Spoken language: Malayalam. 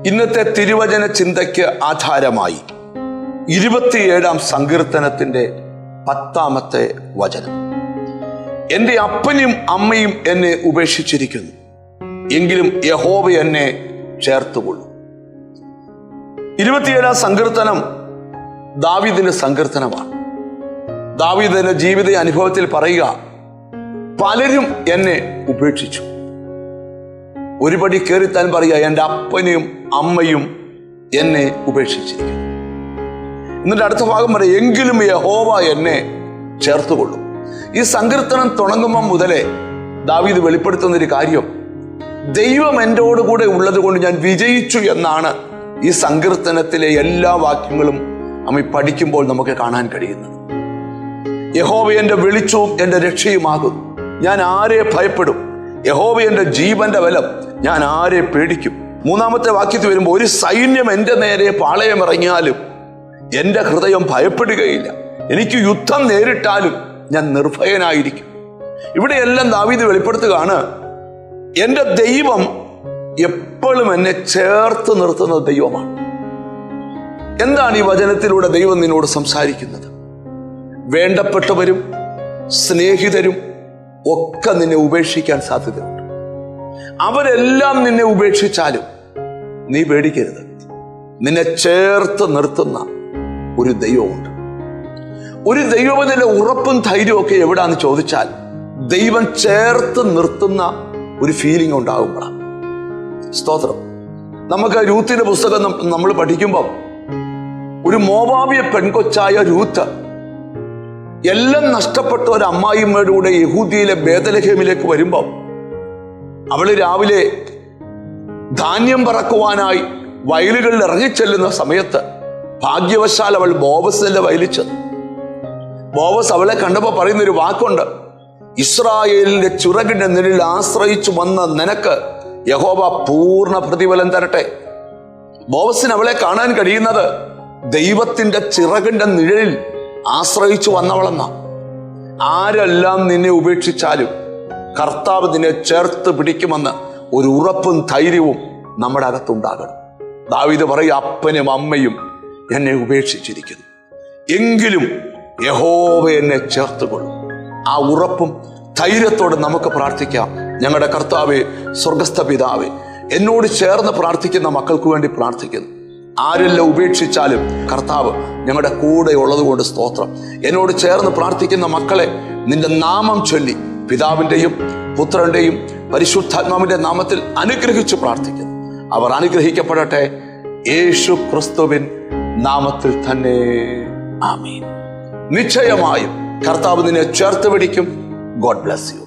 ഇന്നത്തെ തിരുവചന ചിന്തയ്ക്ക് ആധാരമായി 27-ാം സങ്കീർത്തനത്തിന്റെ 10-ാമത്തെ വചനം. എന്റെ അപ്പനും അമ്മയും എന്നെ ഉപേക്ഷിച്ചിരിക്കുന്നു, എങ്കിലും യഹോവ എന്നെ ചേർത്തുകൊള്ളും. 27-ാം സങ്കീർത്തനം ദാവീദിന്റെ സങ്കീർത്തനമാണ്. ദാവീദിന്റെ ജീവിത അനുഭവത്തിൽ പറയുക, പലരും എന്നെ ഉപേക്ഷിച്ചു. ഒരുപടി കയറിത്താൻ പറയുക, എൻ്റെ അപ്പനെയും അമ്മയും എന്നെ ഉപേക്ഷിച്ചിരിക്കുന്നു. എന്നിട്ട് അടുത്ത ഭാഗം പറയാം, എങ്കിലും യഹോവ എന്നെ ചേർത്തുകൊള്ളും. ഈ സങ്കീർത്തനം തുടങ്ങുമ്പോൾ മുതലേ ദാവീദ് വെളിപ്പെടുത്തുന്നൊരു കാര്യം, ദൈവം എന്നോട് കൂടെ ഉള്ളത് കൊണ്ട് ഞാൻ വിജയിച്ചു എന്നാണ് ഈ സങ്കീർത്തനത്തിലെ എല്ലാ വാക്യങ്ങളും നമ്മെ പഠിക്കുമ്പോൾ നമുക്ക് കാണാൻ കഴിയുന്നത്. യഹോവ എൻ്റെ വെളിച്ചവും എൻ്റെ രക്ഷയുമാകും, ഞാൻ ആരെ ഭയപ്പെടും? യഹോവ എൻ്റെ ജീവന്റെ ബലം, ഞാൻ ആരെ പേടിക്കും? 3-ാമത്തെ വാക്യത്തിൽ വരുമ്പോൾ, ഒരു സൈന്യം എൻ്റെ നേരെ പാളയമിറങ്ങിയാലും എൻ്റെ ഹൃദയം ഭയപ്പെടുകയില്ല, എനിക്ക് യുദ്ധം നേരിട്ടാലും ഞാൻ നിർഭയനായിരിക്കും. ഇവിടെയെല്ലാം ദാവീദ് വെളിപ്പെടുത്തുകയാണ്, എൻ്റെ ദൈവം എപ്പോഴും എന്നെ ചേർത്ത് നിർത്തുന്ന ദൈവമാണ്. എന്താണ് ഈ വചനത്തിലൂടെ ദൈവം നിന്നോട് സംസാരിക്കുന്നത്? വേണ്ടപ്പെട്ടവരും സ്നേഹിതരും ഒക്കെ നിന്നെ ഉപേക്ഷിക്കാൻ സാധ്യതയുണ്ട്. അവരെല്ലാം നിന്നെ ഉപേക്ഷിച്ചാലും നീ പേടിക്കരുത്. നിന്നെ ചേർത്ത് നിർത്തുന്ന ഒരു ദൈവമുണ്ട്. ഒരു ദൈവത്തിന്റെ ഉറപ്പും ധൈര്യവും ഒക്കെ എവിടാന്ന് ചോദിച്ചാൽ, ദൈവം ചേർത്ത് നിർത്തുന്ന ഒരു ഫീലിംഗ് ഉണ്ടാകുമ്പോഴാണ്. സ്തോത്രം. നമുക്ക് രൂത്തിന്റെ പുസ്തകം നമ്മൾ പഠിക്കുമ്പോൾ, ഒരു മോവാബിയ പെൺകൊച്ചായ രൂത്ത് എല്ലാം നഷ്ടപ്പെട്ട ഒരു അമ്മായിമ്മയുടെ കൂടെ യഹൂദിയിലെ ബേതലഹേമിലേക്ക് വരുമ്പോൾ, അവള് രാവിലെ ധാന്യം പറക്കുവാനായി വയലുകളിൽ ഇറങ്ങിച്ചെല്ലുന്ന സമയത്ത് ഭാഗ്യവശാൽ അവൾ ബോവസിന്റെ വയലിൽ ചെന്നു. ബോവസ് അവളെ കണ്ടപ്പോൾ പറയുന്നൊരു വാക്കുണ്ട്, ഇസ്രായേലിന്റെ ചിറകിന്റെ നിഴലിൽ ആശ്രയിച്ചു വന്ന നിനക്ക് യഹോവ പൂർണ്ണ പ്രതിഫലം തരട്ടെ. ബോവസിന് അവളെ കാണാൻ കഴിയുന്നത് ദൈവത്തിന്റെ ചിറകിന്റെ നിഴലിൽ ആശ്രയിച്ചു വന്നവളെന്ന. ആരെല്ലാം നിന്നെ ഉപേക്ഷിച്ചാലും കർത്താവ് നിന്നെ ചേർത്ത് പിടിക്കുമെന്ന് ഒരു ഉറപ്പും ധൈര്യവും നമ്മുടെ അകത്തുണ്ടാകണം. ദാവീദ് പറയും, അപ്പനും അമ്മയും എന്നെ ഉപേക്ഷിച്ചിരിക്കുന്നു, എങ്കിലും യഹോവ എന്നെ ചേർത്തുകൊള്ളും. ആ ഉറപ്പും ധൈര്യത്തോടെ നമുക്ക് പ്രാർത്ഥിക്കാം. ഞങ്ങളുടെ കർത്താവേ, സ്വർഗസ്ഥ പിതാവേ, എന്നോട് ചേർന്ന് പ്രാർത്ഥിക്കുന്ന മക്കൾക്ക് വേണ്ടി പ്രാർത്ഥിക്കുന്നു. ആരെല്ലാം ഉപേക്ഷിച്ചാലും കർത്താവ് ഞങ്ങളുടെ കൂടെ ഉള്ളത് കൊണ്ട് സ്തോത്രം. എന്നോട് ചേർന്ന് പ്രാർത്ഥിക്കുന്ന മക്കളെ നിന്റെ നാമം ചൊല്ലി പിതാവിൻ്റെയും പുത്രന്റെയും പരിശുദ്ധാത്മാവിന്റെ നാമത്തിൽ അനുഗ്രഹിച്ചു പ്രാർത്ഥിക്കുന്നു. അവർ അനുഗ്രഹിക്കപ്പെടട്ടെ, യേശു ക്രിസ്തുവിൻ നാമത്തിൽ തന്നെ. ആമീൻ. നിശ്ചയമായും കർത്താവ് നിന്നെ ചേർത്ത് പിടിക്കും. God bless you.